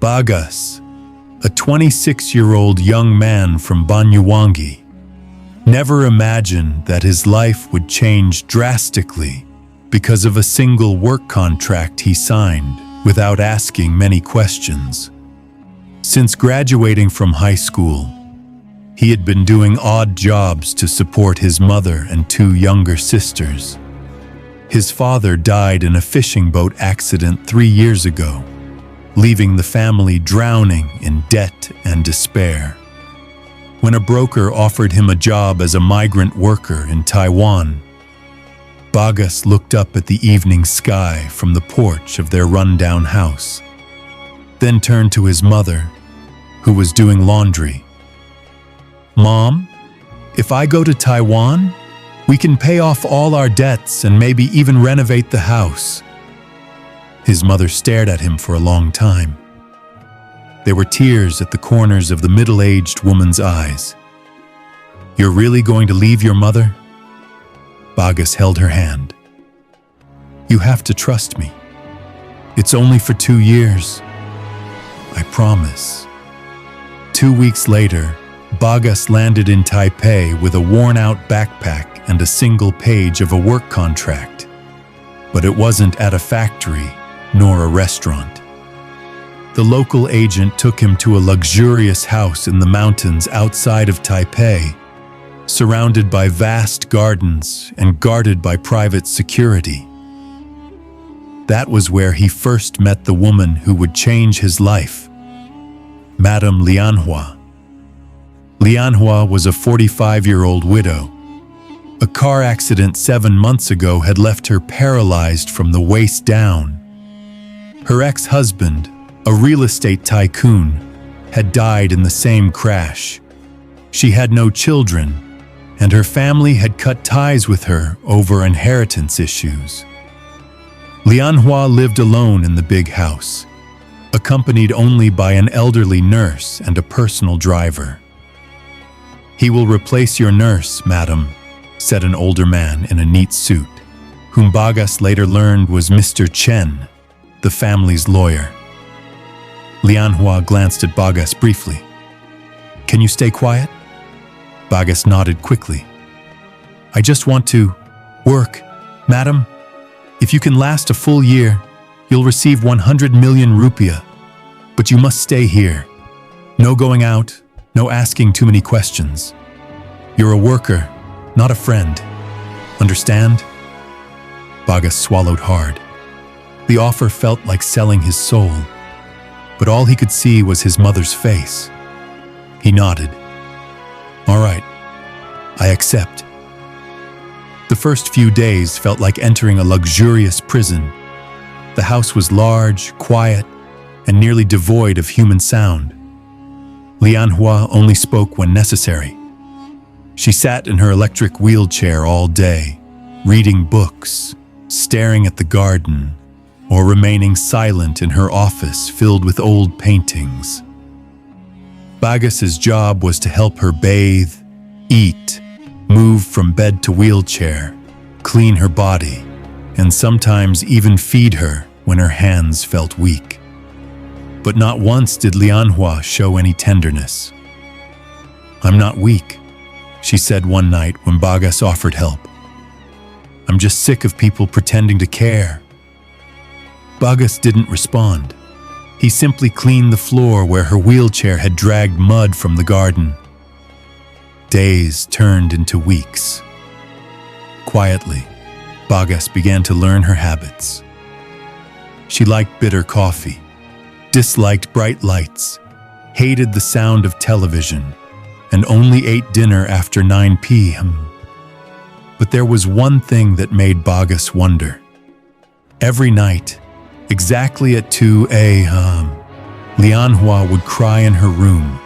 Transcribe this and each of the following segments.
Bagas, a 26-year-old young man from Banyuwangi, never imagined that his life would change drastically because of a single work contract he signed without asking many questions. Since graduating from high school, he had been doing odd jobs to support his mother and two younger sisters. His father died in a fishing boat accident 3 years ago, leaving the family drowning in debt and despair. When a broker offered him a job as a migrant worker in Taiwan, Bagas looked up at the evening sky from the porch of their rundown house, then turned to his mother, who was doing laundry. "Mom, if I go to Taiwan, we can pay off all our debts and maybe even renovate the house." His mother stared at him for a long time. There were tears at the corners of the middle-aged woman's eyes. "You're really going to leave your mother?" Bagas held her hand. "You have to trust me. It's only for 2 years. I promise." 2 weeks later, Bagas landed in Taipei with a worn-out backpack and a single page of a work contract. But it wasn't at a factory nor a restaurant. The local agent took him to a luxurious house in the mountains outside of Taipei, surrounded by vast gardens and guarded by private security. That was where he first met the woman who would change his life, Madame Lianhua. Lianhua was a 45-year-old widow. A car accident 7 months ago had left her paralyzed from the waist down. Her ex-husband, a real estate tycoon, had died in the same crash. She had no children, and her family had cut ties with her over inheritance issues. Lianhua lived alone in the big house, accompanied only by an elderly nurse and a personal driver. "He will replace your nurse, madam," said an older man in a neat suit, whom Bagas later learned was Mr. Chen, the family's lawyer. Lianhua glanced at Bagas briefly. "Can you stay quiet?" Bagas nodded quickly. "I just want to work, madam. If you can last a full year, you'll receive 100 million rupiah. But you must stay here. No going out, no asking too many questions. You're a worker, not a friend. Understand?" Bagas swallowed hard. The offer felt like selling his soul, but all he could see was his mother's face. He nodded. "All right, I accept." The first few days felt like entering a luxurious prison. The house was large, quiet, and nearly devoid of human sound. Lianhua only spoke when necessary. She sat in her electric wheelchair all day, reading books, staring at the garden, or remaining silent in her office filled with old paintings. Bagas's job was to help her bathe, eat, move from bed to wheelchair, clean her body, and sometimes even feed her when her hands felt weak. But not once did Lianhua show any tenderness. "I'm not weak," she said one night when Bagas offered help. "I'm just sick of people pretending to care." Bagas didn't respond. He simply cleaned the floor where her wheelchair had dragged mud from the garden. Days turned into weeks. Quietly, Bagas began to learn her habits. She liked bitter coffee, disliked bright lights, hated the sound of television, and only ate dinner after 9 p.m. But there was one thing that made Bagas wonder. Every night, exactly at 2 a.m., Lianhua would cry in her room.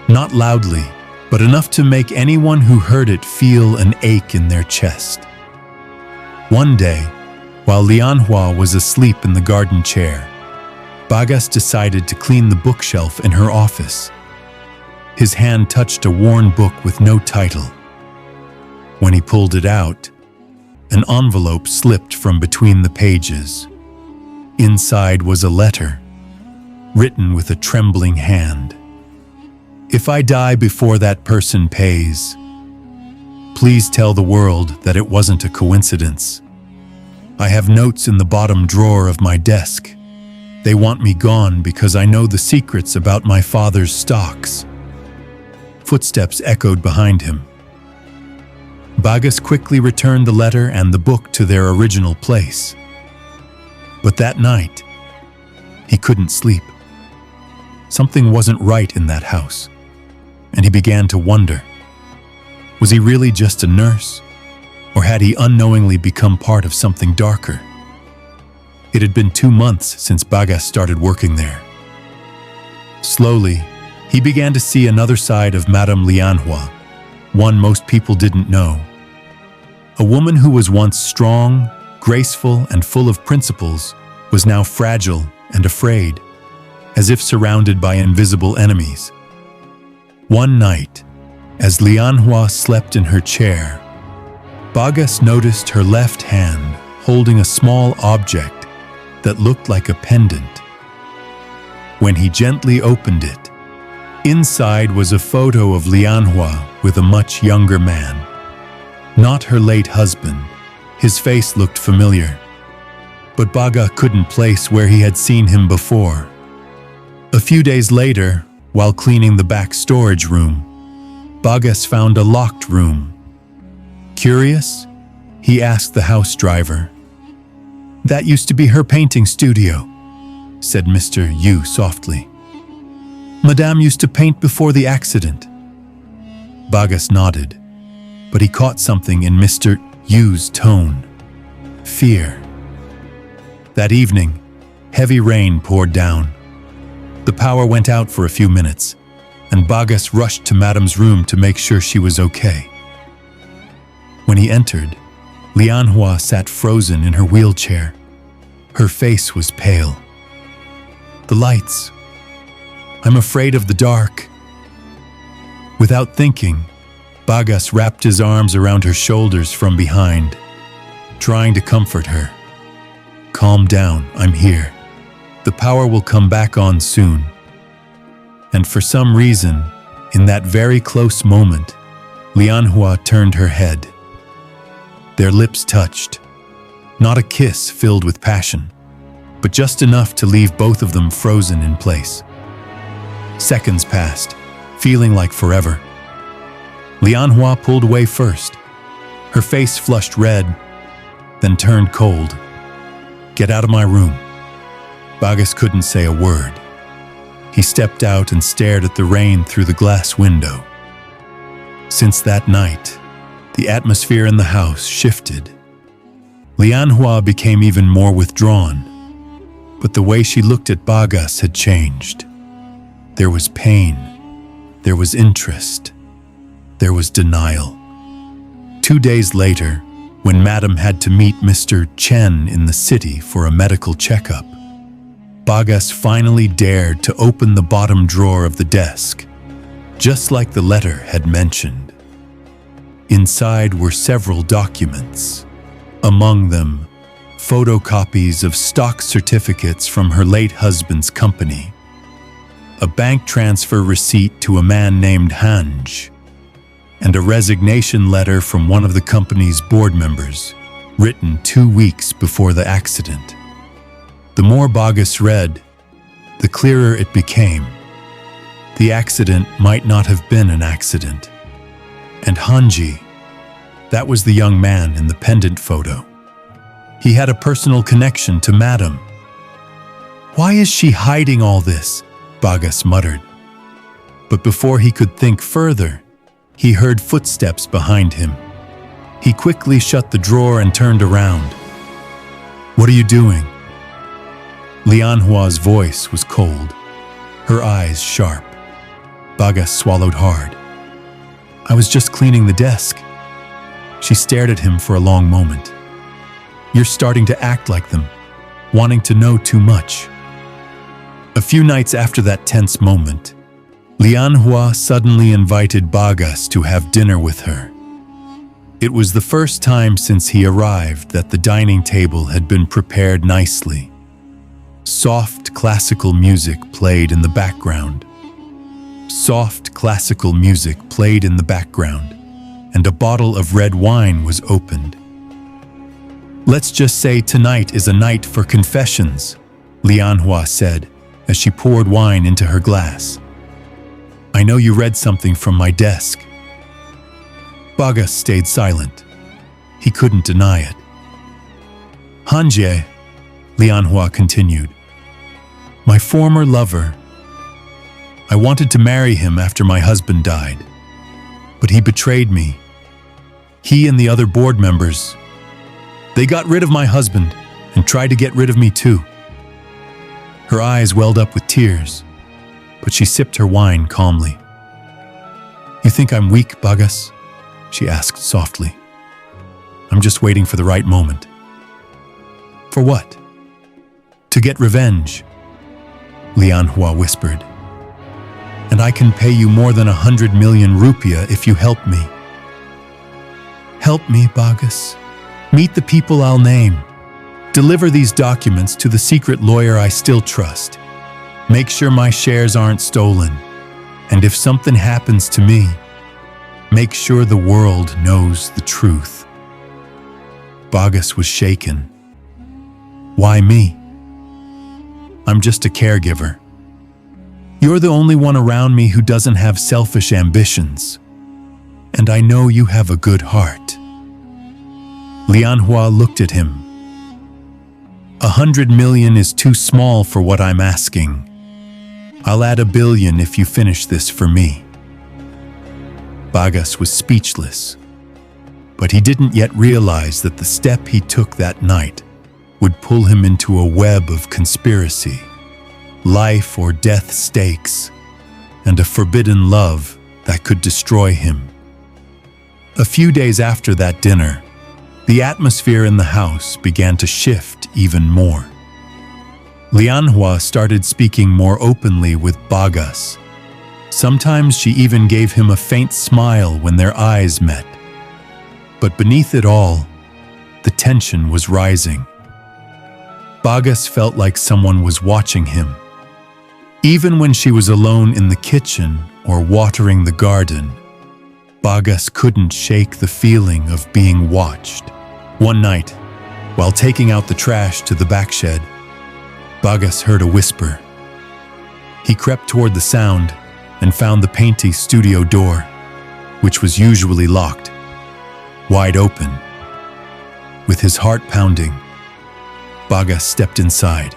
Not loudly, but enough to make anyone who heard it feel an ache in their chest. One day, while Lianhua was asleep in the garden chair, Bagas decided to clean the bookshelf in her office. His hand touched a worn book with no title. When he pulled it out, an envelope slipped from between the pages. Inside was a letter. written with a trembling hand. If I die before that person pays, please tell the world that it wasn't a coincidence. I have notes in the bottom drawer of my desk. They want me gone because I know the secrets about my father's stocks. Footsteps echoed behind him. Bagas quickly returned the letter and the book to their original place. But that night, he couldn't sleep. Something wasn't right in that house, and he began to wonder. Was he really just a nurse, or had he unknowingly become part of something darker? It had been 2 months since Bagas started working there. Slowly, he began to see another side of Madame Lianhua, one most people didn't know. A woman who was once strong, graceful, and full of principles was now fragile and afraid, as if surrounded by invisible enemies. One night, as Lianhua slept in her chair, Bagas noticed her left hand holding a small object that looked like a pendant. When he gently opened it, inside was a photo of Lianhua with a much younger man. Not her late husband. His face looked familiar, but Baga couldn't place where he had seen him before. A few days later, while cleaning the back storage room, Bagas found a locked room. Curious, he asked the house driver. "That used to be her painting studio," said Mr. Yu softly. "Madame used to paint before the accident." Bagas nodded, but he caught something in Mr. Yu's tone. Fear. That evening, heavy rain poured down. The power went out for a few minutes, and Bagas rushed to Madame's room to make sure she was okay. When he entered, Lianhua sat frozen in her wheelchair. Her face was pale. "The lights. I'm afraid of the dark." Without thinking, Bagas wrapped his arms around her shoulders from behind, trying to comfort her. "Calm down, I'm here. The power will come back on soon." And for some reason, in that very close moment, Lianhua turned her head. Their lips touched. Not a kiss filled with passion, but just enough to leave both of them frozen in place. Seconds passed, feeling like forever. Lianhua pulled away first. Her face flushed red, then turned cold. "Get out of my room." Bagas couldn't say a word. He stepped out and stared at the rain through the glass window. Since that night, the atmosphere in the house shifted. Lianhua became even more withdrawn, but the way she looked at Bagas had changed. There was pain, there was interest, there was denial. 2 days later, when Madame had to meet Mr. Chen in the city for a medical checkup, Bagas finally dared to open the bottom drawer of the desk, just like the letter had mentioned. Inside were several documents, among them photocopies of stock certificates from her late husband's company, a bank transfer receipt to a man named Hanj, and a resignation letter from one of the company's board members, written 2 weeks before the accident. The more Bagas read, the clearer it became. The accident might not have been an accident. And Hanji, that was the young man in the pendant photo. He had a personal connection to Madame. "Why is she hiding all this?" Bagas muttered. But before he could think further, he heard footsteps behind him. He quickly shut the drawer and turned around. "What are you doing?" Lianhua's voice was cold, her eyes sharp. Bagas swallowed hard. "I was just cleaning the desk." She stared at him for a long moment. "You're starting to act like them, wanting to know too much." A few nights after that tense moment, Lianhua suddenly invited Bagas to have dinner with her. It was the first time since he arrived that the dining table had been prepared nicely. Soft, soft classical music played in the background. Soft classical music played in the background, and a bottle of red wine was opened. "Let's just say tonight is a night for confessions," Lianhua said as she poured wine into her glass. "I know you read something from my desk." Bagas stayed silent. He couldn't deny it. "Hanje," Lianhua continued, "my former lover. I wanted to marry him after my husband died, but he betrayed me. He and the other board members, they got rid of my husband and tried to get rid of me too." Her eyes welled up with tears, but she sipped her wine calmly. "You think I'm weak, Bagas?" she asked softly. "I'm just waiting for the right moment." "For what?" "To get revenge," Lianhua whispered. "And I can pay you more than 100 million rupiah if you help me." "Help me, Bagas. Meet the people I'll name. Deliver these documents to the secret lawyer I still trust. Make sure my shares aren't stolen. And if something happens to me, make sure the world knows the truth." Bagas was shaken. "Why me? I'm just a caregiver. You're the only one around me who doesn't have selfish ambitions. And I know you have a good heart." Lianhua looked at him. 100 million is too small for what I'm asking. I'll add 1 billion if you finish this for me." Bagas was speechless, but he didn't yet realize that the step he took that night would pull him into a web of conspiracy, life or death stakes, and a forbidden love that could destroy him. A few days after that dinner, the atmosphere in the house began to shift even more. Lianhua started speaking more openly with Bagas. Sometimes she even gave him a faint smile when their eyes met. But beneath it all, the tension was rising. Bagas felt like someone was watching him. Even when she was alone in the kitchen or watering the garden, Bagas couldn't shake the feeling of being watched. One night, while taking out the trash to the back shed, Bagas heard a whisper. He crept toward the sound and found the painty studio door, which was usually locked, wide open. With his heart pounding, Bagas stepped inside.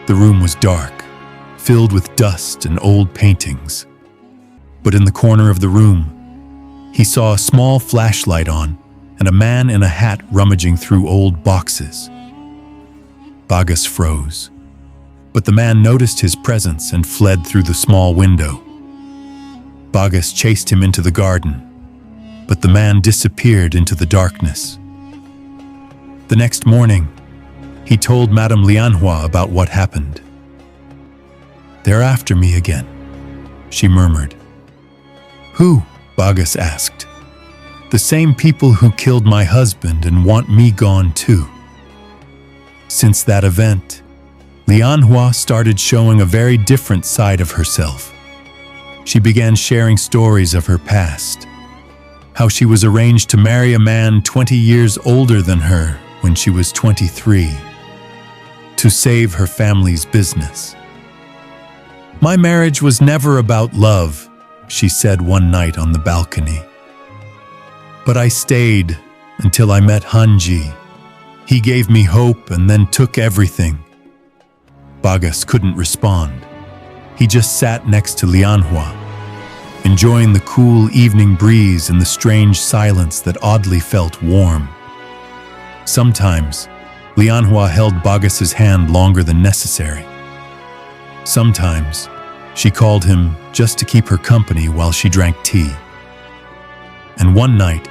The room was dark, filled with dust and old paintings. But in the corner of the room, he saw a small flashlight on and a man in a hat rummaging through old boxes. Bagas froze, but the man noticed his presence and fled through the small window. Bagas chased him into the garden, but the man disappeared into the darkness. The next morning, he told Madame Lianhua about what happened. "They're after me again," she murmured. "Who?" Bagas asked. "The same people who killed my husband and want me gone too." Since that event, Lianhua started showing a very different side of herself. She began sharing stories of her past, how she was arranged to marry a man 20 years older than her when she was 23, to save her family's business. "My marriage was never about love," she said one night on the balcony. "But I stayed until I met Hanji. He gave me hope and then took everything." Bagas couldn't respond. He just sat next to Lianhua, enjoying the cool evening breeze and the strange silence that oddly felt warm. Sometimes, Lianhua held Bagas's hand longer than necessary. Sometimes, she called him just to keep her company while she drank tea. And one night,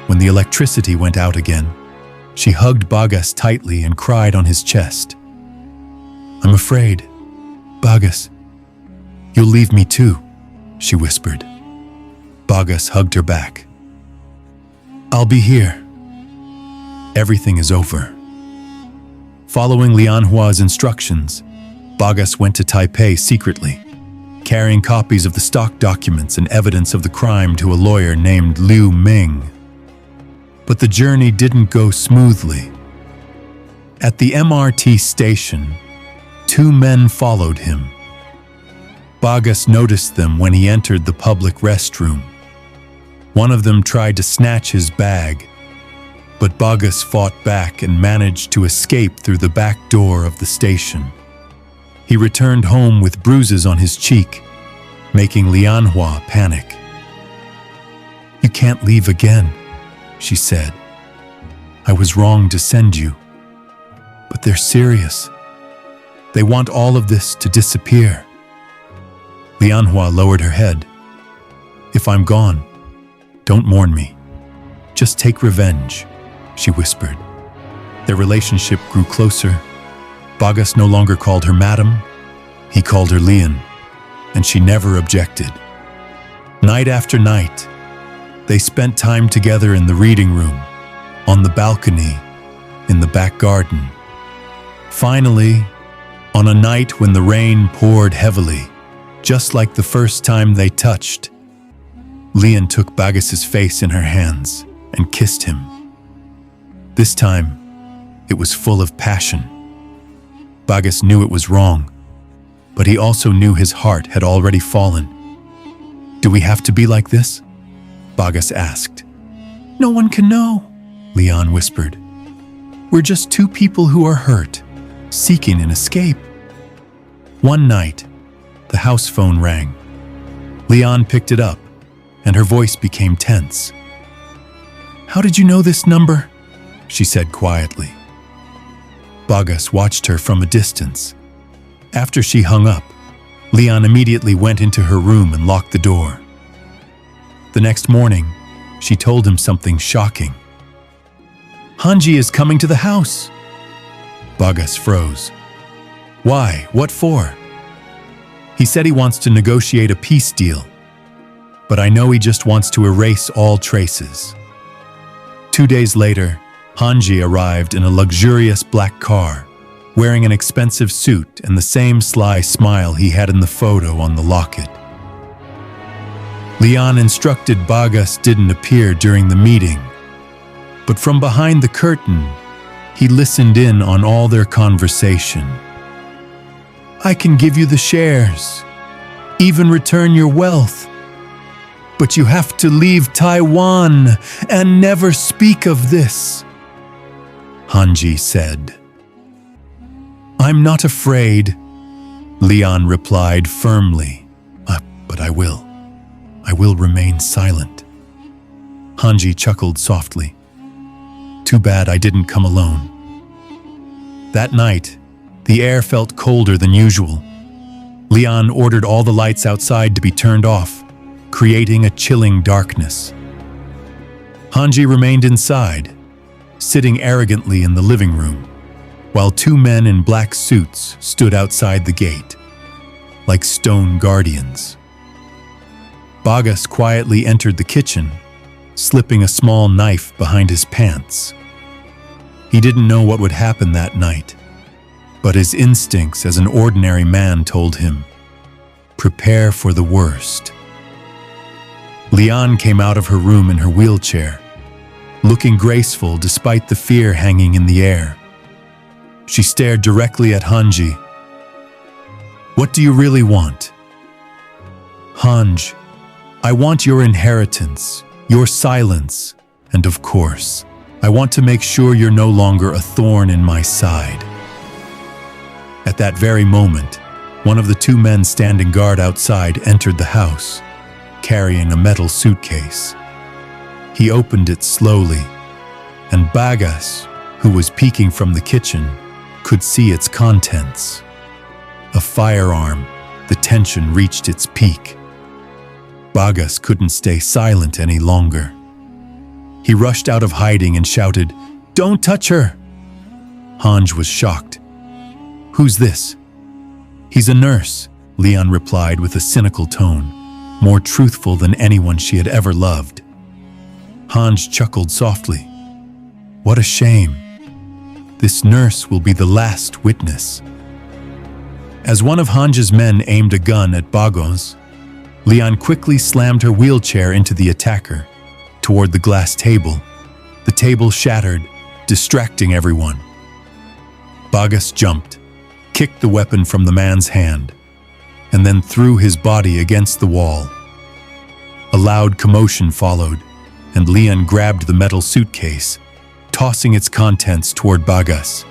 when the electricity went out again, she hugged Bagas tightly and cried on his chest. "I'm afraid, Bagas, you'll leave me too," she whispered. Bagas hugged her back. "I'll be here. Everything is over." Following Lianhua's instructions, Bagas went to Taipei secretly, carrying copies of the stock documents and evidence of the crime to a lawyer named Liu Ming. But the journey didn't go smoothly. At the MRT station, two men followed him. Bagas noticed them when he entered the public restroom. One of them tried to snatch his bag, but Bagas fought back and managed to escape through the back door of the station. He returned home with bruises on his cheek, making Lianhua panic. "You can't leave again," she said. "I was wrong to send you. But they're serious. They want all of this to disappear." Lianhua lowered her head. "If I'm gone, don't mourn me. Just take revenge," she whispered. Their relationship grew closer. Bagas no longer called her Madam. He called her Lian, and she never objected. Night after night, they spent time together in the reading room, on the balcony, in the back garden. Finally, on a night when the rain poured heavily, just like the first time they touched, Lian took Bagas's face in her hands and kissed him. This time, it was full of passion. Bagas knew it was wrong, but he also knew his heart had already fallen. "Do we have to be like this?" Bagas asked. "No one can know," Lian whispered. "We're just two people who are hurt, seeking an escape." One night, the house phone rang. Lian picked it up, and her voice became tense. "How did you know this number?" she said quietly. Bagas watched her from a distance. After she hung up, Lian immediately went into her room and locked the door. The next morning, she told him something shocking. "Hanji is coming to the house." Bagas froze. "Why? What for?" "He said he wants to negotiate a peace deal, but I know he just wants to erase all traces." 2 days later, Hanji arrived in a luxurious black car, wearing an expensive suit and the same sly smile he had in the photo on the locket. Lian instructed Bagas didn't appear during the meeting, but from behind the curtain, he listened in on all their conversation. "I can give you the shares, even return your wealth, but you have to leave Taiwan and never speak of this," Hanji said. "I'm not afraid," Lian replied firmly. But I will. I will remain silent." Hanji chuckled softly. "Too bad I didn't come alone." That night, the air felt colder than usual. Lian ordered all the lights outside to be turned off, creating a chilling darkness. Hanji remained inside, sitting arrogantly in the living room, while two men in black suits stood outside the gate, like stone guardians. Bagas quietly entered the kitchen, slipping a small knife behind his pants. He didn't know what would happen that night, but his instincts as an ordinary man told him, "Prepare for the worst." Lian came out of her room in her wheelchair, looking graceful despite the fear hanging in the air. She stared directly at Hanji. "What do you really want?" "Hanj, I want your inheritance, your silence, and of course, I want to make sure you're no longer a thorn in my side." At that very moment, one of the two men standing guard outside entered the house, carrying a metal suitcase. He opened it slowly, and Bagas, who was peeking from the kitchen, could see its contents. A firearm. The tension reached its peak. Bagas couldn't stay silent any longer. He rushed out of hiding and shouted, "Don't touch her!" Hanj was shocked. "Who's this?" "He's a nurse," Lian replied with a cynical tone, more truthful than anyone she had ever loved. Hanj chuckled softly. "What a shame. This nurse will be the last witness." As one of Hanj's men aimed a gun at Bagos, Leon quickly slammed her wheelchair into the attacker, toward the glass table. The table shattered, distracting everyone. Bagos jumped, kicked the weapon from the man's hand, and then threw his body against the wall. A loud commotion followed, and Leon grabbed the metal suitcase, tossing its contents toward Bagos.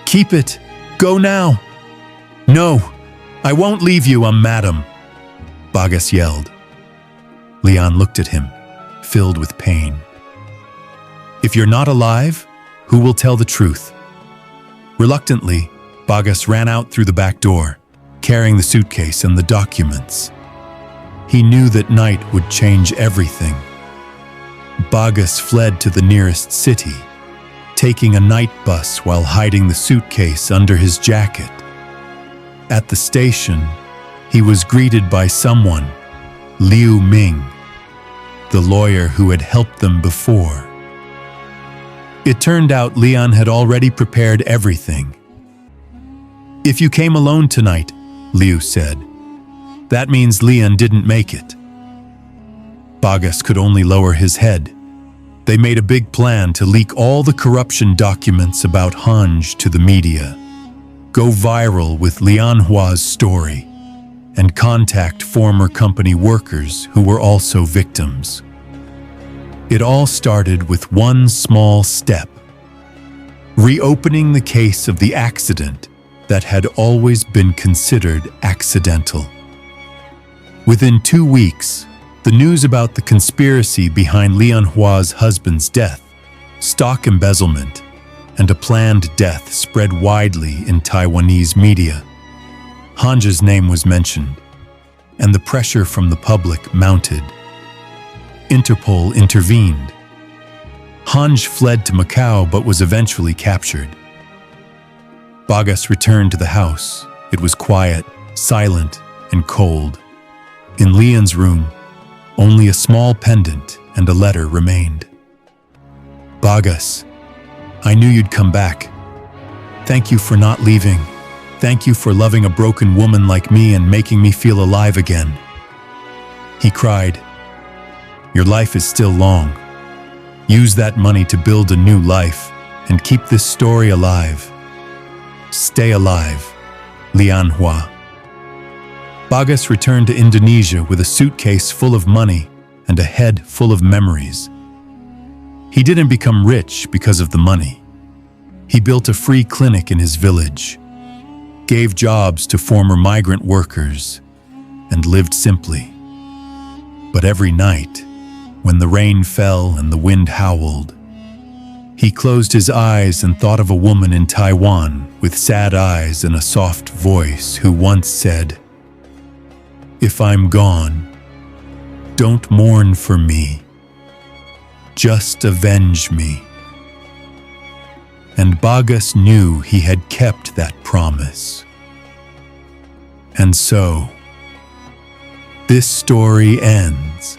"Keep it! Go now!" "No! I won't leave you, madam!" Bagos yelled. Leon looked at him, filled with pain. "If you're not alive, who will tell the truth?" Reluctantly, Bagos ran out through the back door, carrying the suitcase and the documents. He knew that night would change everything. Bagos fled to the nearest city, taking a night bus while hiding the suitcase under his jacket. At the station, he was greeted by someone, Liu Ming, the lawyer who had helped them before. It turned out Leon had already prepared everything. "If you came alone tonight," Liu said, "that means Leon didn't make it." Bagos could only lower his head. They made a big plan to leak all the corruption documents about Hanj to the media, go viral with Lian Hua's story, and contact former company workers who were also victims. It all started with one small step: reopening the case of the accident that had always been considered accidental. Within 2 weeks, the news about the conspiracy behind Lian Hua's husband's death, stock embezzlement, and a planned death spread widely in Taiwanese media. Hanja's name was mentioned, and the pressure from the public mounted. Interpol intervened. Hanj fled to Macau but was eventually captured. Bagos returned to the house. It was quiet, silent, and cold. In Leon's room, only a small pendant and a letter remained. "Bagos, I knew you'd come back. Thank you for not leaving. Thank you for loving a broken woman like me and making me feel alive again." He cried. "Your life is still long. Use that money to build a new life and keep this story alive. Stay alive, Lian Hua." Bagos returned to Indonesia with a suitcase full of money and a head full of memories. He didn't become rich because of the money. He built a free clinic in his village, gave jobs to former migrant workers, and lived simply. But every night, when the rain fell and the wind howled, he closed his eyes and thought of a woman in Taiwan with sad eyes and a soft voice who once said, "If I'm gone, don't mourn for me. Just avenge me." And Bagos knew he had kept that promise. And so, this story ends.